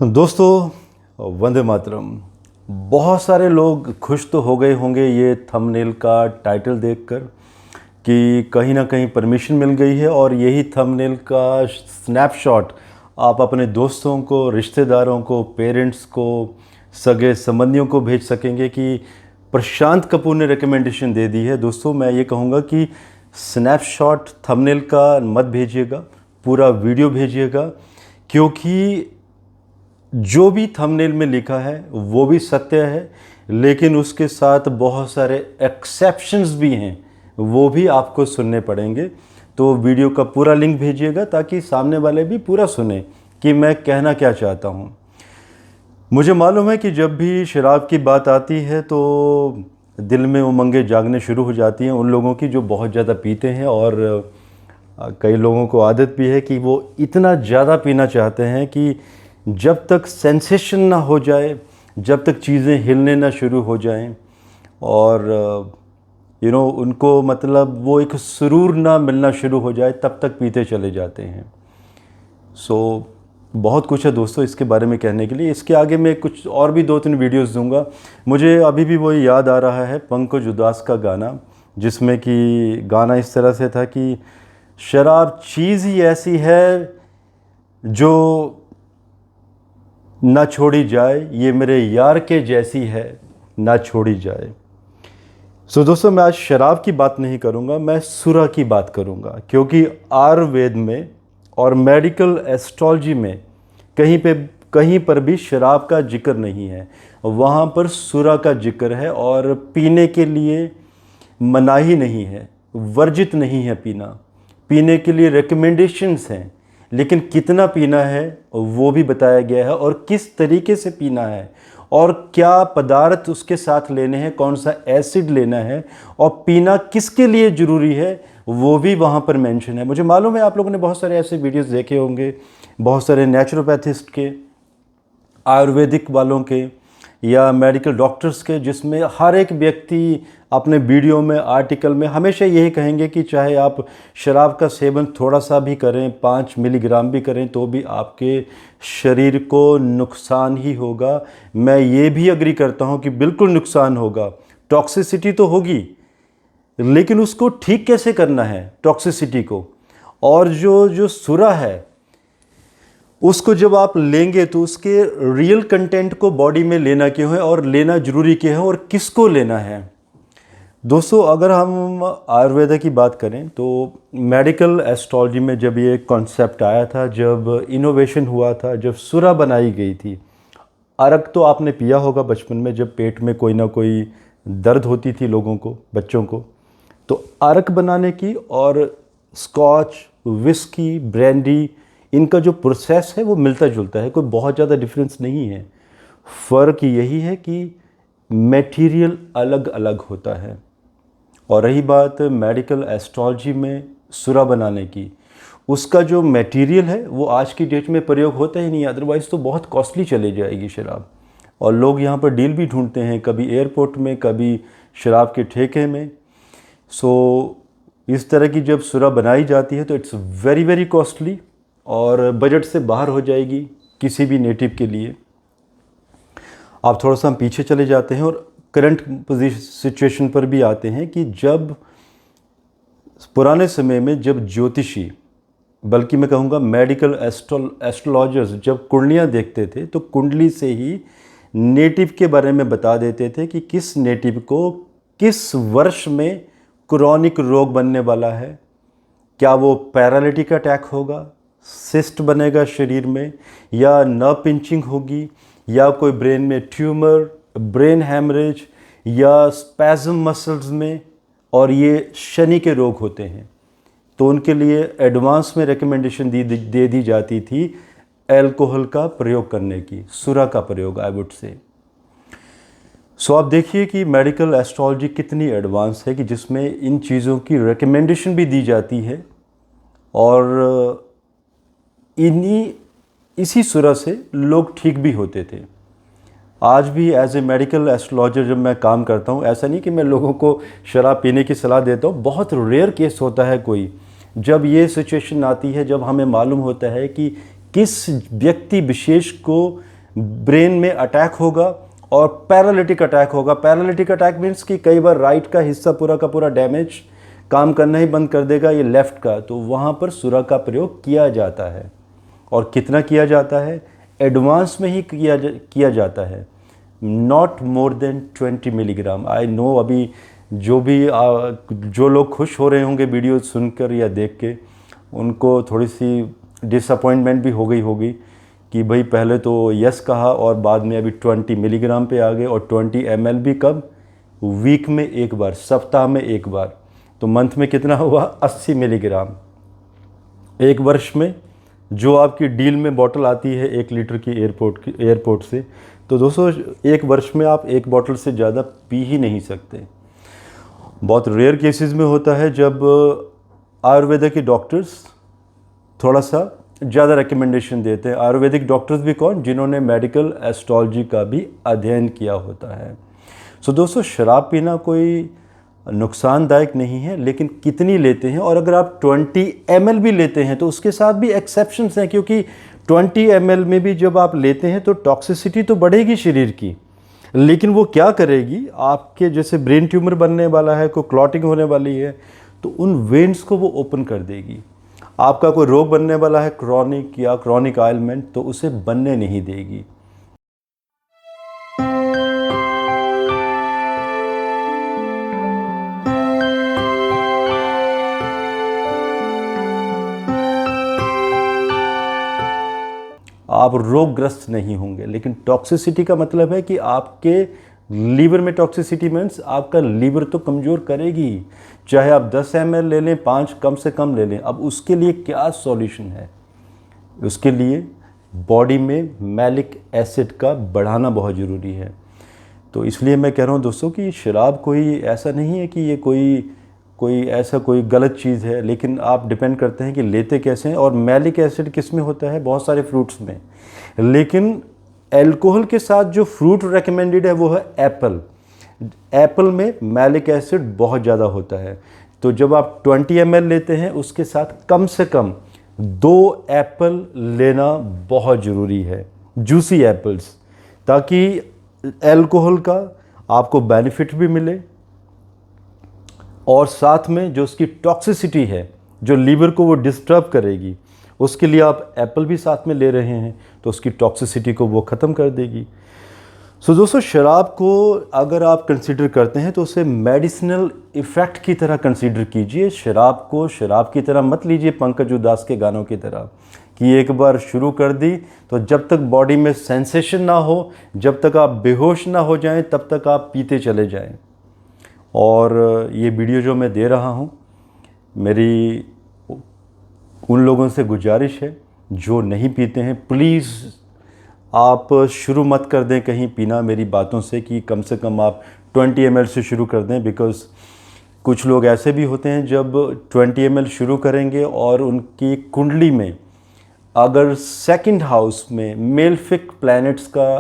दोस्तों, वंदे मातरम। बहुत सारे लोग खुश तो हो गए होंगे ये थंबनेल का टाइटल देखकर कि कहीं ना कहीं परमिशन मिल गई है और यही थंबनेल का स्नैपशॉट आप अपने दोस्तों को, रिश्तेदारों को, पेरेंट्स को, सगे संबंधियों को भेज सकेंगे कि प्रशांत कपूर ने रिकमेंडेशन दे दी है। दोस्तों, मैं ये कहूँगा कि स्नैपशॉट थंबनेल का मत भेजिएगा, पूरा वीडियो भेजिएगा, क्योंकि जो भी थंबनेल में लिखा है वो भी सत्य है, लेकिन उसके साथ बहुत सारे एक्सेप्शंस भी हैं, वो भी आपको सुनने पड़ेंगे। तो वीडियो का पूरा लिंक भेजिएगा ताकि सामने वाले भी पूरा सुने कि मैं कहना क्या चाहता हूँ। मुझे मालूम है कि जब भी शराब की बात आती है तो दिल में उमंगें जागने शुरू हो जाती हैं उन लोगों की जो बहुत ज़्यादा पीते हैं, और कई लोगों को आदत भी है कि वो इतना ज़्यादा पीना चाहते हैं कि जब तक सेंसेशन ना हो जाए, जब तक चीज़ें हिलने ना शुरू हो जाएं और उनको मतलब वो एक सुरूर ना मिलना शुरू हो जाए, तब तक पीते चले जाते हैं। बहुत कुछ है दोस्तों इसके बारे में कहने के लिए। इसके आगे मैं कुछ और भी 2-3 वीडियोस दूंगा। मुझे अभी भी वही याद आ रहा है पंकज उदास का गाना, जिसमें कि गाना इस तरह से था कि शराब चीज़ ही ऐसी है जो ना छोड़ी जाए, ये मेरे यार के जैसी है ना छोड़ी जाए। दोस्तों, मैं आज शराब की बात नहीं करूंगा, मैं सुरा की बात करूंगा, क्योंकि आयुर्वेद में और मेडिकल एस्ट्रोलॉजी में कहीं पर भी शराब का जिक्र नहीं है। वहाँ पर सुरा का जिक्र है और पीने के लिए मनाही नहीं है, वर्जित नहीं है पीने के लिए रिकमेंडेशंस हैं, लेकिन कितना पीना है वो भी बताया गया है और किस तरीके से पीना है और क्या पदार्थ उसके साथ लेने हैं, कौन सा एसिड लेना है और पीना किसके लिए ज़रूरी है वो भी वहाँ पर मेंशन है। मुझे मालूम है आप लोगों ने बहुत सारे ऐसे वीडियोस देखे होंगे, बहुत सारे नेचुरोपैथिस्ट के, आयुर्वेदिक वालों के या मेडिकल डॉक्टर्स के, जिसमें हर एक व्यक्ति अपने वीडियो में, आर्टिकल में हमेशा यही कहेंगे कि चाहे आप शराब का सेवन थोड़ा सा भी करें, 5 मिलीग्राम भी करें, तो भी आपके शरीर को नुकसान ही होगा। मैं ये भी एग्री करता हूँ कि बिल्कुल नुकसान होगा, टॉक्सिसिटी तो होगी, लेकिन उसको ठीक कैसे करना है टॉक्सिसिटी को। और जो सुरा है उसको जब आप लेंगे तो उसके रियल कंटेंट को बॉडी में लेना क्यों है और लेना ज़रूरी क्यों है और किसको लेना है। दोस्तों, अगर हम आयुर्वेदा की बात करें तो मेडिकल एस्ट्रोलॉजी में जब ये कॉन्सेप्ट आया था, जब इनोवेशन हुआ था, जब सुरा बनाई गई थी। अरक तो आपने पिया होगा बचपन में, जब पेट में कोई ना कोई दर्द होती थी लोगों को, बच्चों को, तो अरक बनाने की और स्कॉच, विस्की, ब्रांडी, इनका जो प्रोसेस है वो मिलता जुलता है, कोई बहुत ज़्यादा डिफरेंस नहीं है। फ़र्क यही है कि मटेरियल अलग अलग होता है। और रही बात मेडिकल एस्ट्रोलॉजी में सुरा बनाने की, उसका जो मटेरियल है वो आज की डेट में प्रयोग होता ही नहीं, अदरवाइज़ तो बहुत कॉस्टली चली जाएगी शराब। और लोग यहाँ पर डील भी ढूंढते हैं, कभी एयरपोर्ट में, कभी शराब के ठेके में। इस तरह की जब सुरा बनाई जाती है तो इट्स वेरी वेरी कॉस्टली और बजट से बाहर हो जाएगी किसी भी नेटिव के लिए। आप थोड़ा सा हम पीछे चले जाते हैं और करंट सिचुएशन पर भी आते हैं कि जब पुराने समय में जब ज्योतिषी, बल्कि मैं कहूँगा मेडिकल एस्ट्रोलॉजर्स जब कुंडलियाँ देखते थे तो कुंडली से ही नेटिव के बारे में बता देते थे कि किस नेटिव को किस वर्ष में क्रोनिक रोग बनने वाला है। क्या वो पैरालिटिक अटैक होगा, सिस्ट बनेगा शरीर में, या नर्व पिंचिंग होगी, या कोई ब्रेन में ट्यूमर, ब्रेन हैमरेज, या स्पैज़म मसल्स में, और ये शनि के रोग होते हैं। तो उनके लिए एडवांस में रिकमेंडेशन दे दी जाती थी अल्कोहल का प्रयोग करने की, सुरा का प्रयोग, आई वुड से। आप देखिए कि मेडिकल एस्ट्रोलॉजी कितनी एडवांस है कि जिसमें इन चीज़ों की रिकमेंडेशन भी दी जाती है और इसी सुरा से लोग ठीक भी होते थे। आज भी एज ए मेडिकल एस्ट्रोलॉजर जब मैं काम करता हूँ, ऐसा नहीं कि मैं लोगों को शराब पीने की सलाह देता हूँ, बहुत रेयर केस होता है कोई, जब ये सिचुएशन आती है, जब हमें मालूम होता है कि किस व्यक्ति विशेष को ब्रेन में अटैक होगा और पैरालिटिक अटैक होगा। पैरालिटिक अटैक मीन्स कि कई बार राइट का हिस्सा पूरा का पूरा डैमेज, काम करना ही बंद कर देगा ये लेफ़्ट का, तो वहाँ पर सुरा का प्रयोग किया जाता है। और कितना किया जाता है? एडवांस में ही किया जाता है, not more than 20 milligram. I know अभी जो लोग खुश हो रहे होंगे वीडियो सुनकर या देख के, उनको थोड़ी सी डिसअपॉइंटमेंट भी हो गई होगी कि भाई पहले तो यस कहा और बाद में अभी 20 मिलीग्राम पे आ गए। और 20 ml भी कब? वीक में एक बार, सप्ताह में एक बार। तो मंथ में कितना हुआ? 80 मिलीग्राम। एक वर्ष में जो आपकी डील में बॉटल आती है 1 लीटर की एयरपोर्ट से, तो दोस्तों एक वर्ष में आप एक बॉटल से ज़्यादा पी ही नहीं सकते। बहुत रेयर केसेस में होता है जब आयुर्वेदा के डॉक्टर्स थोड़ा सा ज़्यादा रिकमेंडेशन देते हैं। आयुर्वेदिक डॉक्टर्स भी कौन? जिन्होंने मेडिकल एस्ट्रोलॉजी का भी अध्ययन किया होता है। सो दोस्तों शराब पीना कोई नुकसानदायक नहीं है, लेकिन कितनी लेते हैं। और अगर आप 20 ml भी लेते हैं तो उसके साथ भी एक्सेप्शंस हैं, क्योंकि 20 ml में भी जब आप लेते हैं तो टॉक्सिसिटी तो बढ़ेगी शरीर की, लेकिन वो क्या करेगी? आपके जैसे ब्रेन ट्यूमर बनने वाला है, कोई क्लॉटिंग होने वाली है, तो उन वेन्स को वो ओपन कर देगी। आपका कोई रोग बनने वाला है क्रॉनिक या क्रॉनिक आइलमेंट, तो उसे बनने नहीं देगी। आप रोगग्रस्त नहीं होंगे। लेकिन टॉक्सिसिटी का मतलब है कि आपके लीवर में टॉक्सिसिटी मीन्स आपका लीवर तो कमज़ोर करेगी, चाहे आप 10 ml ले लें, 5 कम से कम ले लें। अब उसके लिए क्या सॉल्यूशन है? उसके लिए बॉडी में मैलिक एसिड का बढ़ाना बहुत ज़रूरी है। तो इसलिए मैं कह रहा हूँ दोस्तों कि शराब कोई ऐसा नहीं है कि ये कोई गलत चीज़ है, लेकिन आप डिपेंड करते हैं कि लेते कैसे हैं। और मैलिक एसिड किस में होता है? बहुत सारे फ्रूट्स में, लेकिन अल्कोहल के साथ जो फ्रूट रेकमेंडेड है वो है एप्पल। एप्पल में मैलिक एसिड बहुत ज़्यादा होता है। तो जब आप 20 ml लेते हैं उसके साथ कम से कम 2 एप्पल लेना बहुत ज़रूरी है, जूसी एप्पल्स, ताकि अल्कोहल का आपको बेनिफिट भी मिले और साथ में जो उसकी टॉक्सिसिटी है, जो लीवर को वो डिस्टर्ब करेगी, उसके लिए आप एप्पल भी साथ में ले रहे हैं तो उसकी टॉक्सिसिटी को वो ख़त्म कर देगी। सो दोस्तों शराब को अगर आप कंसीडर करते हैं तो उसे मेडिसिनल इफ़ेक्ट की तरह कंसीडर कीजिए। शराब को शराब की तरह मत लीजिए, पंकज उदास के गानों की तरह कि एक बार शुरू कर दी तो जब तक बॉडी में सेंसेशन ना हो, जब तक आप बेहोश ना हो जाएं, तब तक आप पीते चले जाएं। और ये वीडियो जो मैं दे रहा हूँ, मेरी उन लोगों से गुजारिश है जो नहीं पीते हैं, प्लीज़ आप शुरू मत कर दें कहीं पीना मेरी बातों से कि कम से कम आप 20 ml से शुरू कर दें। बिकॉज़ कुछ लोग ऐसे भी होते हैं जब 20 ml शुरू करेंगे और उनकी कुंडली में अगर सेकंड हाउस में मेलफिक प्लैनेट्स का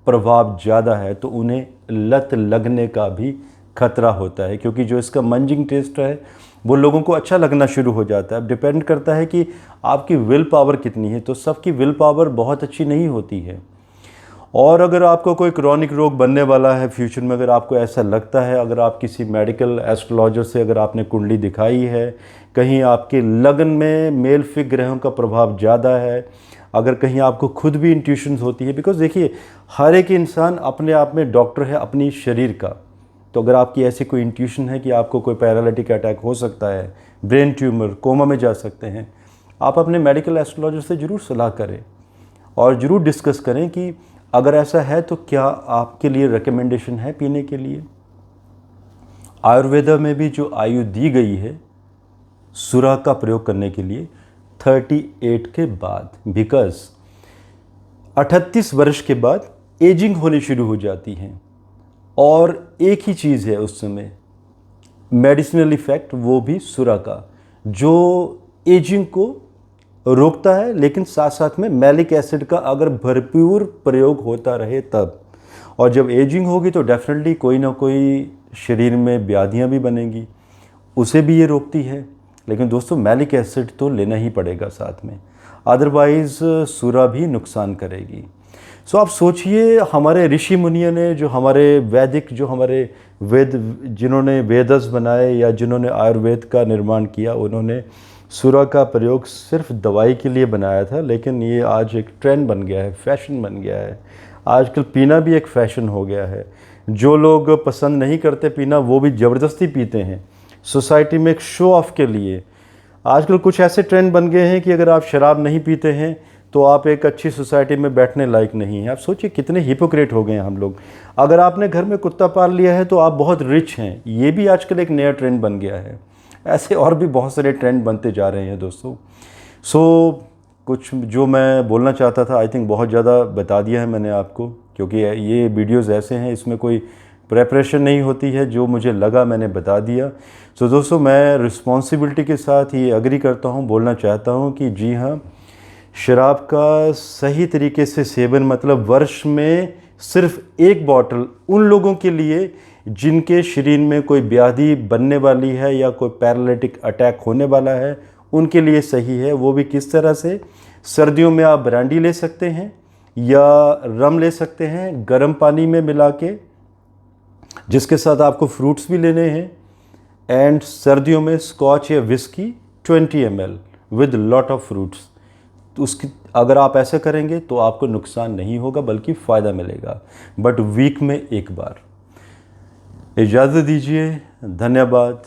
प्रभाव ज़्यादा है तो उन्हें लत लगने का भी खतरा होता है, क्योंकि जो इसका मंजिंग टेस्ट है वो लोगों को अच्छा लगना शुरू हो जाता है। अब डिपेंड करता है कि आपकी विल पावर कितनी है, तो सबकी विल पावर बहुत अच्छी नहीं होती है। और अगर आपको कोई क्रॉनिक रोग बनने वाला है फ्यूचर में, अगर आपको ऐसा लगता है, अगर आप किसी मेडिकल एस्ट्रोलॉजर से अगर आपने कुंडली दिखाई है, कहीं आपके लगन में मेल फिक ग्रहों का प्रभाव ज़्यादा है, अगर कहीं आपको खुद भी इंट्यूशंस होती है, बिकॉज देखिए हर एक इंसान अपने आप में डॉक्टर है अपनी शरीर का। तो अगर आपकी ऐसी कोई इंट्यूशन है कि आपको कोई पैरालिटिक अटैक हो सकता है, ब्रेन ट्यूमर, कोमा में जा सकते हैं, आप अपने मेडिकल एस्ट्रोलॉजर से ज़रूर सलाह करें और ज़रूर डिस्कस करें कि अगर ऐसा है तो क्या आपके लिए रिकमेंडेशन है पीने के लिए। आयुर्वेदा में भी जो आयु दी गई है सुरा का प्रयोग करने के लिए 38 के बाद, बिकॉज 38 वर्ष के बाद एजिंग होनी शुरू हो जाती है। और एक ही चीज़ है उस समय मेडिसिनल इफ़ेक्ट, वो भी सुरा का, जो एजिंग को रोकता है, लेकिन साथ साथ में मैलिक एसिड का अगर भरपूर प्रयोग होता रहे तब। और जब एजिंग होगी तो डेफिनेटली कोई ना कोई शरीर में व्याधियाँ भी बनेंगी, उसे भी ये रोकती है। लेकिन दोस्तों मैलिक एसिड तो लेना ही पड़ेगा साथ में, अदरवाइज़ सुरा भी नुकसान करेगी। सो आप सोचिए, हमारे ऋषि मुनियों ने, जो हमारे वैदिक, जो हमारे वेद, जिन्होंने वेदस बनाए या जिन्होंने आयुर्वेद का निर्माण किया, उन्होंने सुरा का प्रयोग सिर्फ दवाई के लिए बनाया था, लेकिन ये आज एक ट्रेंड बन गया है, फैशन बन गया है। आजकल पीना भी एक फ़ैशन हो गया है। जो लोग पसंद नहीं करते पीना, वो भी ज़बरदस्ती पीते हैं सोसाइटी में, एक शो ऑफ के लिए। आजकल कुछ ऐसे ट्रेंड बन गए हैं कि अगर आप शराब नहीं पीते हैं तो आप एक अच्छी सोसाइटी में बैठने लायक नहीं हैं। आप सोचिए कितने हिपोक्रेट हो गए हैं हम लोग। अगर आपने घर में कुत्ता पाल लिया है तो आप बहुत रिच हैं, ये भी आजकल एक नया ट्रेंड बन गया है। ऐसे और भी बहुत सारे ट्रेंड बनते जा रहे हैं दोस्तों। कुछ जो मैं बोलना चाहता था, आई थिंक बहुत ज़्यादा बता दिया है मैंने आपको, क्योंकि ये वीडियोज़ ऐसे हैं, इसमें कोई प्रेपरेशन नहीं होती है, जो मुझे लगा मैंने बता दिया। दोस्तों, मैं रिस्पॉन्सिबिलिटी के साथ ये एग्री करता हूँ, बोलना चाहता हूँ कि जी हाँ, शराब का सही तरीके से सेवन, मतलब वर्ष में सिर्फ एक बॉटल उन लोगों के लिए जिनके शरीर में कोई व्याधि बनने वाली है या कोई पैरालिटिक अटैक होने वाला है, उनके लिए सही है। वो भी किस तरह से? सर्दियों में आप ब्रांडी ले सकते हैं या रम ले सकते हैं गर्म पानी में मिला के, जिसके साथ आपको फ्रूट्स भी लेने हैं। एंड सर्दियों में स्कॉच या whisky 20 ml with lot of fruits. तो उसकी अगर आप ऐसा करेंगे तो आपको नुकसान नहीं होगा बल्कि फ़ायदा मिलेगा, बट वीक में एक बार। इजाज़त दीजिए, धन्यवाद।